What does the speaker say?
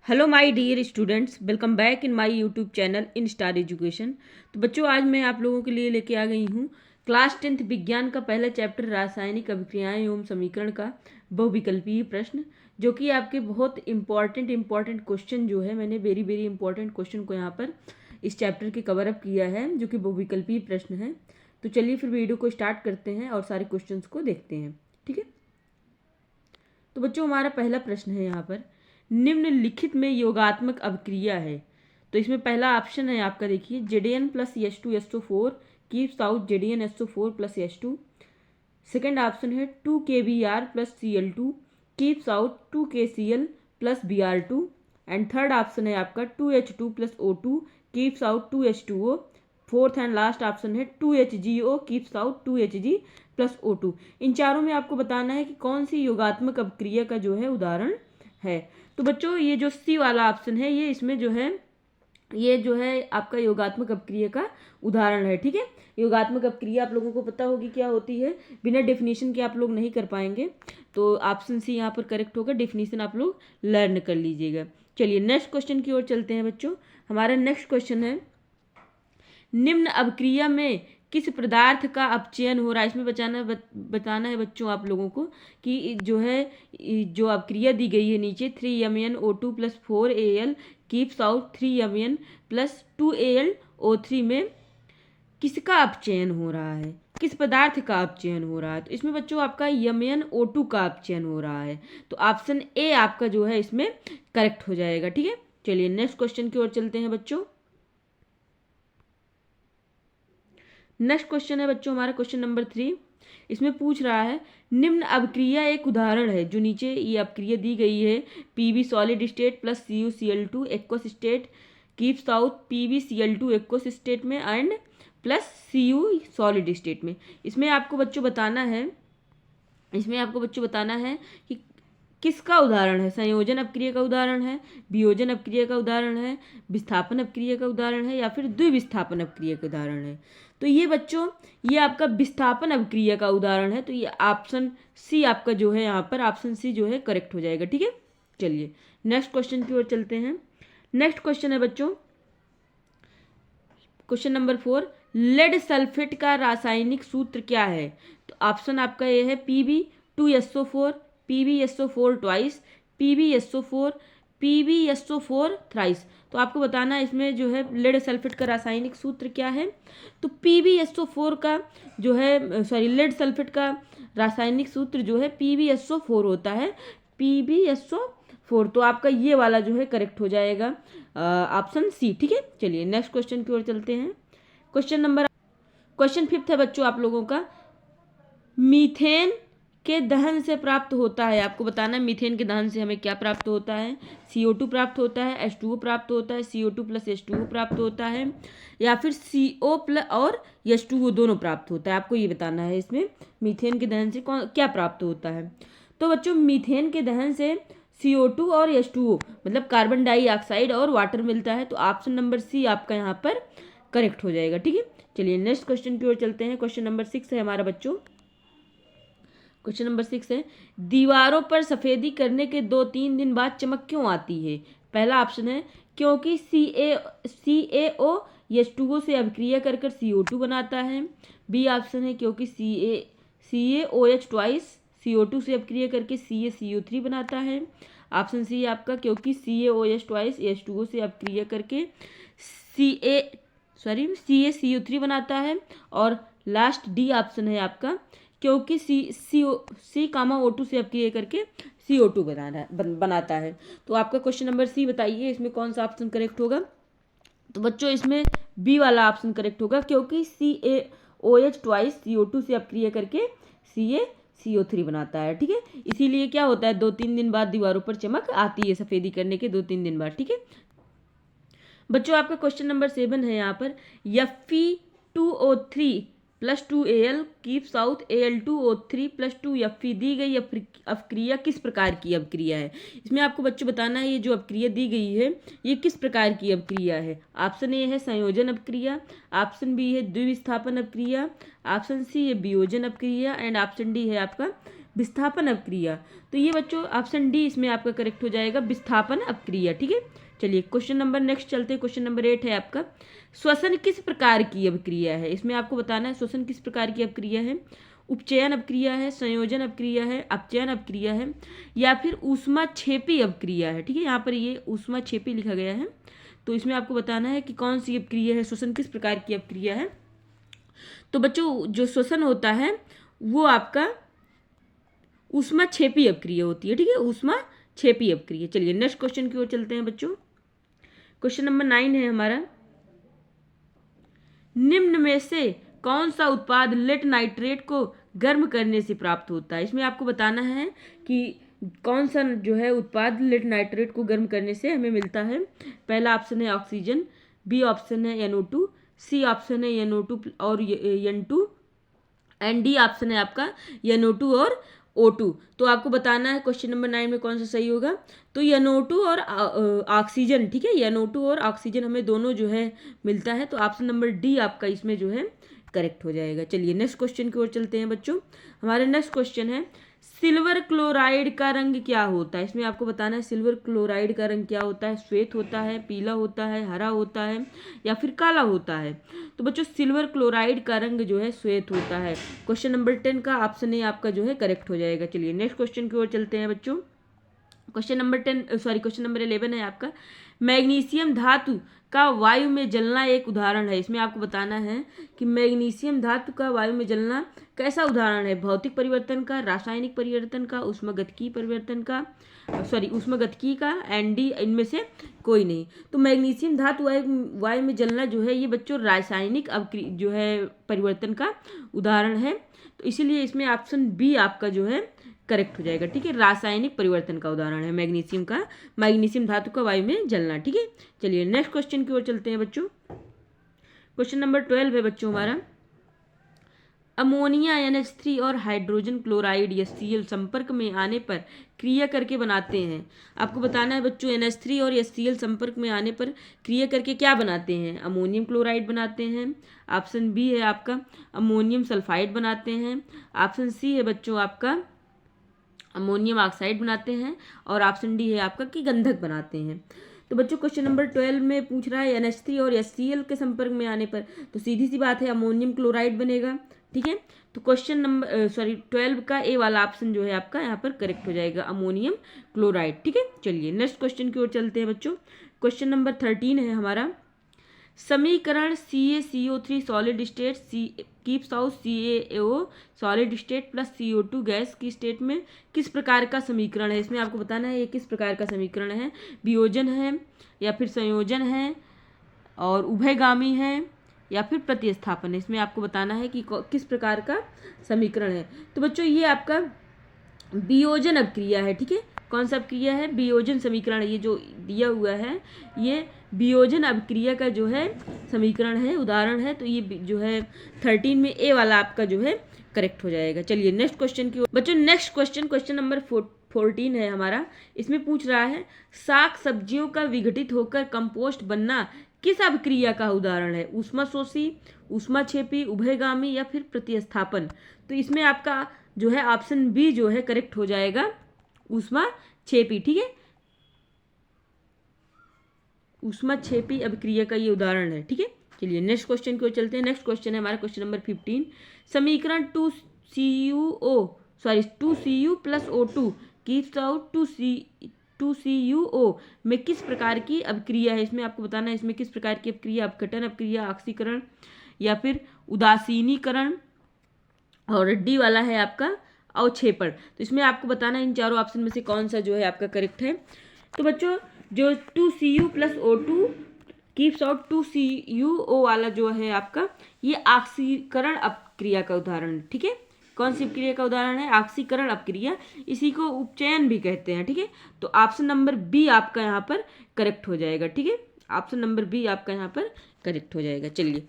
Hello my dear students, welcome back in my YouTube channel in Star Education. तो बच्चों, आज मैं आप लोगों के लिए लेके आ गई हूँ क्लास 10th विज्ञान का पहला चैप्टर रासायनिक अभिक्रियाएं एवं समीकरण का बहुविकल्पीय प्रश्न, जो कि आपके बहुत इंपॉर्टेंट क्वेश्चन जो है, मैंने वेरी इंपॉर्टेंट क्वेश्चन को यहाँ पर इस चैप्टर के कवर अप किया है, जो कि बहुविकल्पीय प्रश्न है। तो चलिए फिर वीडियो को स्टार्ट करते हैं और सारे क्वेश्चन को देखते हैं। ठीक है, तो बच्चों हमारा पहला प्रश्न है यहाँ पर, निम्नलिखित में योगात्मक अभिक्रिया है। तो इसमें पहला ऑप्शन है आपका, देखिए, Zn plus H2SO4 keeps out ZnSO4 plus H2। Second option है 2KBr plus Cl2 keeps out 2KCl plus Br2। And third option है आपका 2H2 plus O2 keeps out 2H2O। Fourth and last option है 2HgO keeps out 2Hg plus O2। इन चारों में आपको बताना है कि कौन सी योगात्मक अभिक्रिया का जो है उदाहरण है। तो बच्चों, ये जो सी वाला ऑप्शन है, ये इसमें जो है, ये जो है आपका योगात्मक अभिक्रिया का उदाहरण है। ठीक है, योगात्मक अभिक्रिया आप लोगों को पता होगी क्या होती है, बिना डेफिनेशन के आप लोग नहीं कर पाएंगे। तो ऑप्शन सी यहाँ पर करेक्ट होगा, डेफिनेशन आप लोग लर्न कर लीजिएगा। चलिए नेक्स्ट क्वेश्चन की ओर चलते हैं बच्चों। हमारा नेक्स्ट क्वेश्चन है, निम्न अभिक्रिया में किस पदार्थ का अपचयन हो रहा है। इसमें बताना है बच्चों आप लोगों को कि जो है, जो अभिक्रिया दी गई है नीचे 3MnO2 plus 4Al keeps out 3Mn plus 2Al O3 में किसका अपचयन हो रहा है, किस पदार्थ का अपचयन हो रहा है। तो इसमें बच्चों आपका MnO2 का अपचयन हो रहा है। तो ऑप्शन ए आपका जो है इसमें करेक्ट हो जाएगा। ठीक है, चलिए नेक्स्ट क्वेश्चन की ओर चलते हैं बच्चों। नेक्स्ट क्वेश्चन है बच्चों हमारा क्वेश्चन नंबर 3। इसमें पूछ रहा है, निम्न अभिक्रिया एक उदाहरण है। जो नीचे ये अभिक्रिया दी गई है, Pb solid state plus CuCl2 aqueous state keeps out PbCl2 aqueous state में and plus Cu solid state में। इसमें आपको बच्चों बताना है कि किसका उदाहरण है। संयोजन अपक्रिया का उदाहरण है, वियोजन अपक्रिया का उदाहरण है, विस्थापन अपक्रिया का उदाहरण है, या फिर द्विविस्थापन अपक्रिया का उदाहरण है। तो ये बच्चों, ये आपका विस्थापन अपक्रिया का उदाहरण है। तो ये ऑप्शन सी आपका जो है, यहाँ पर ऑप्शन सी जो है करेक्ट हो जाएगा। ठीक है, चलिए नेक्स्ट क्वेश्चन की ओर चलते हैं। नेक्स्ट क्वेश्चन है बच्चों क्वेश्चन नंबर 4, लेड सल्फेट का रासायनिक सूत्र क्या है। तो ऑप्शन आपका ये है Pb2SO4, PbSO4 twice, PbSO4 thrice. तो आपको बताना है इसमें जो है लेड सल्फेट का रासायनिक सूत्र क्या है। तो PbSO4 का जो है, सॉरी, लेड सल्फेट का रासायनिक सूत्र जो है PbSO4 होता है, PbSO4। तो आपका ये वाला जो है करेक्ट हो जाएगा, ऑप्शन सी। ठीक है, चलिए नेक्स्ट क्वेश्चन की ओर चलते हैं। क्वेश्चन 5 है बच्चों आप लोगों का, मीथेन के दहन से प्राप्त होता है। आपको बताना है मीथेन के दहन से हमें क्या प्राप्त होता है। CO2 प्राप्त होता है, H2O प्राप्त होता है, CO2 प्लस H2O प्राप्त होता है, या फिर CO प्लस और H2O दोनों प्राप्त होता है। आपको ये बताना है इसमें मीथेन के दहन से क्या प्राप्त होता है। तो बच्चों, मीथेन के दहन से CO2 और H2O मतलब कार्बन डाइऑक्साइड और वाटर मिलता है। तो ऑप्शन नंबर सी आपका यहाँ पर करेक्ट हो जाएगा। ठीक है, चलिए नेक्स्ट क्वेश्चन की ओर चलते हैं। क्वेश्चन नंबर 6 है हमारा बच्चों। क्वेश्चन नंबर 6 है, दीवारों पर सफेदी करने के 2-3 दिन बाद चमक क्यों आती है। पहला ऑप्शन है क्योंकि CaO H2O से अभिक्रिया कर CO2 बनाता है। बी ऑप्शन है क्योंकि CaOH ट्वाइस CO2 से अभिक्रिया करके CaCO3 बनाता है। ऑप्शन सी आपका क्योंकि CaOH ट्वाइस H2O से अभिक्रिया करके CaCO3 बनाता है। और लास्ट डी ऑप्शन है आपका क्योंकि C,O2 से अभिक्रिया करके CO2 बनाता है। तो आपका क्वेश्चन नंबर सी बताइए, इसमें कौन सा ऑप्शन करेक्ट होगा। तो बच्चों, इसमें बी वाला ऑप्शन करेक्ट होगा क्योंकि CaOH ट्वाइस CO2 से अभिक्रिया करके CaCO3 बनाता है। ठीक है, इसीलिए क्या होता है, 2-3 दिन बाद दीवारों पर चमक आती है, सफेदी करने के 2-3 दिन बाद। ठीक है बच्चों, आपका क्वेश्चन नंबर 7 है यहाँ पर, Fe2O3 plus 2Al keeps out Al2O3 plus 2Fe दी गई अभिक्रिया किस प्रकार की अभिक्रिया है। इसमें आपको बच्चों बताना है ये जो अभिक्रिया दी गई है ये किस प्रकार की अभिक्रिया है। ऑप्शन ए है संयोजन अभिक्रिया, ऑप्शन बी है द्विविस्थापन अभिक्रिया, ऑप्शन सी है वियोजन अभिक्रिया, एंड ऑप्शन डी है आपका विस्थापन अपक्रिया। तो ये बच्चों ऑप्शन डी इसमें आपका करेक्ट हो जाएगा, विस्थापन अपक्रिया। ठीक है, चलिए क्वेश्चन नंबर नेक्स्ट चलते हैं। क्वेश्चन नंबर 8 है आपका, श्वसन किस प्रकार की अपक्रिया है। इसमें आपको बताना है श्वसन किस प्रकार की अपक्रिया है। उपचयन अपक्रिया है, संयोजन अपक्रिया है, अपचयन अपक्रिया है, या फिर ऊष्माक्षेपी अपक्रिया है। ठीक है, यहाँ पर ये ऊष्माक्षेपी लिखा गया है, तो इसमें आपको बताना है कि कौन सी अपक्रिया है, श्वसन किस प्रकार की अपक्रिया है। तो बच्चों जो श्वसन होता है वो आपका ऊष्माक्षेपी अपक्रिया होती है। ठीक है, ऊष्माक्षेपी अपक्रिया। चलिए नेक्स्ट क्वेश्चन की ओर चलते हैं बच्चों। क्वेश्चन नंबर 9 है हमारा, निम्न में से कौन सा उत्पाद लेड नाइट्रेट को गर्म करने से प्राप्त होता है। इसमें आपको बताना है कि कौन सा जो है उत्पाद लेड नाइट्रेट को गर्म करने से हमें मिलता है। पहला ऑप्शन है ऑक्सीजन, बी ऑप्शन है NO2, सी ऑप्शन है NO2 और N2, एंड डी ऑप्शन है आपका NO2 और O2। तो आपको बताना है क्वेश्चन नंबर 9 में कौन सा सही होगा। तो NO2 और ऑक्सीजन, ठीक है, NO2 और ऑक्सीजन हमें दोनों जो है मिलता है, तो ऑप्शन नंबर डी आपका इसमें जो है करेक्ट हो जाएगा। चलिए नेक्स्ट क्वेश्चन की ओर चलते हैं बच्चों। हमारा नेक्स्ट क्वेश्चन है, सिल्वर क्लोराइड का रंग क्या होता है। इसमें आपको बताना है सिल्वर क्लोराइड का रंग क्या होता है। श्वेत होता है, पीला होता है, हरा होता है, या फिर काला होता है। तो बच्चों सिल्वर क्लोराइड का रंग जो है श्वेत होता है। क्वेश्चन नंबर 10 का ऑप्शन ए आपका जो है करेक्ट हो जाएगा। चलिए नेक्स्ट क्वेश्चन की ओर चलते हैं बच्चों। क्वेश्चन नंबर 11 है आपका, मैग्नीशियम धातु का वायु में जलना एक उदाहरण है। इसमें आपको बताना है कि मैग्नीशियम धातु का वायु में जलना कैसा उदाहरण है। भौतिक परिवर्तन का, रासायनिक परिवर्तन का, ऊष्मागतिकीय परिवर्तन का, ऊष्मागतिकी का, एंड डी इनमें से कोई नहीं। तो मैग्नीशियम धातु वायु में जलना जो है ये बच्चों रासायनिक जो है परिवर्तन का उदाहरण है। तो इसीलिए इसमें ऑप्शन बी आपका जो है करेक्ट हो जाएगा। ठीक है, रासायनिक परिवर्तन का उदाहरण है मैग्नीशियम धातु का वायु में जलना। ठीक है, चलिए नेक्स्ट क्वेश्चन की ओर चलते हैं बच्चों। क्वेश्चन नंबर 12 है बच्चों हमारा, अमोनिया NH3 और हाइड्रोजन क्लोराइड HCl संपर्क में आने पर क्रिया करके बनाते हैं। आपको बताना है बच्चों NH3 और HCl संपर्क में आने पर क्रिया करके क्या बनाते हैं। अमोनियम क्लोराइड बनाते हैं, ऑप्शन बी है आपका अमोनियम सल्फाइड बनाते हैं, ऑप्शन सी है बच्चों आपका अमोनियम ऑक्साइड बनाते हैं, और ऑप्शन डी है आपका कि गंधक बनाते हैं। तो बच्चों क्वेश्चन नंबर 12 में पूछ रहा है NH3 और HCl के संपर्क में आने पर, तो सीधी सी बात है अमोनियम क्लोराइड बनेगा। ठीक है, तो क्वेश्चन नंबर 12 का ए वाला ऑप्शन जो है आपका यहाँ पर करेक्ट हो जाएगा, अमोनियम क्लोराइड। ठीक है, चलिए नेक्स्ट क्वेश्चन की ओर चलते हैं बच्चों। क्वेश्चन नंबर 13 है हमारा, समीकरण CaCO3 solid state keeps out CaO solid state plus CO2 gas की स्टेट में किस प्रकार का समीकरण है। इसमें आपको बताना है ये किस प्रकार का समीकरण है। वियोजन है, या फिर संयोजन है, और उभयगामी है, या फिर प्रतिस्थापन है। इसमें आपको बताना है कि किस प्रकार का समीकरण है। तो बच्चों ये आपका वियोजन अपक्रिया है। ठीक है, कौन सा अपक्रिया है, वियोजन समीकरण। ये जो दिया हुआ है ये वियोजन अपक्रिया का जो है समीकरण है, उदाहरण है। तो ये जो है 13 में ए वाला आपका जो है करेक्ट हो जाएगा। चलिए नेक्स्ट क्वेश्चन की बच्चों नेक्स्ट क्वेश्चन नंबर 14 है हमारा। इसमें पूछ रहा है साग सब्जियों का विघटित होकर कंपोस्ट बनना किस अपक्रिया का उदाहरण है। ऊष्माशोषी, ऊष्माक्षेपी, उभयगामी, या फिर प्रतिस्थापन। तो इसमें आपका जो है ऑप्शन बी जो है करेक्ट हो जाएगा, ऊष्माक्षेपी। ठीक है, ऊष्माक्षेपी अपक्रिया का ये उदाहरण है। ठीक है, चलिए नेक्स्ट क्वेश्चन की ओर चलते हैं। नेक्स्ट क्वेश्चन है हमारा क्वेश्चन नंबर 15, समीकरण 2Cu plus O2 keeps out 2CuO में किस प्रकार की अपक्रिया है। इसमें आपको बताना है इसमें किस प्रकार की अपक्रिया, अपघटन अपक्रिया, ऑक्सीकरण, या फिर उदासीनीकरण, और डी वाला है आपका अवक्षेपण। तो इसमें आपको बताना है इन चारों ऑप्शन में से कौन सा जो है आपका करेक्ट है। तो बच्चों जो 2Cu plus O2 keeps out 2CuO वाला जो है आपका ये ऑक्सीकरण अपक्रिया का उदाहरण है। ठीक है, कौन सी अपक्रिया का उदाहरण है, ऑक्सीकरण अपक्रिया। इसी को उपचयन भी कहते हैं। ठीक है, तो ऑप्शन नंबर बी आपका यहाँ पर करेक्ट हो जाएगा। ठीक है, ऑप्शन नंबर बी आपका यहाँ पर करेक्ट हो जाएगा। चलिए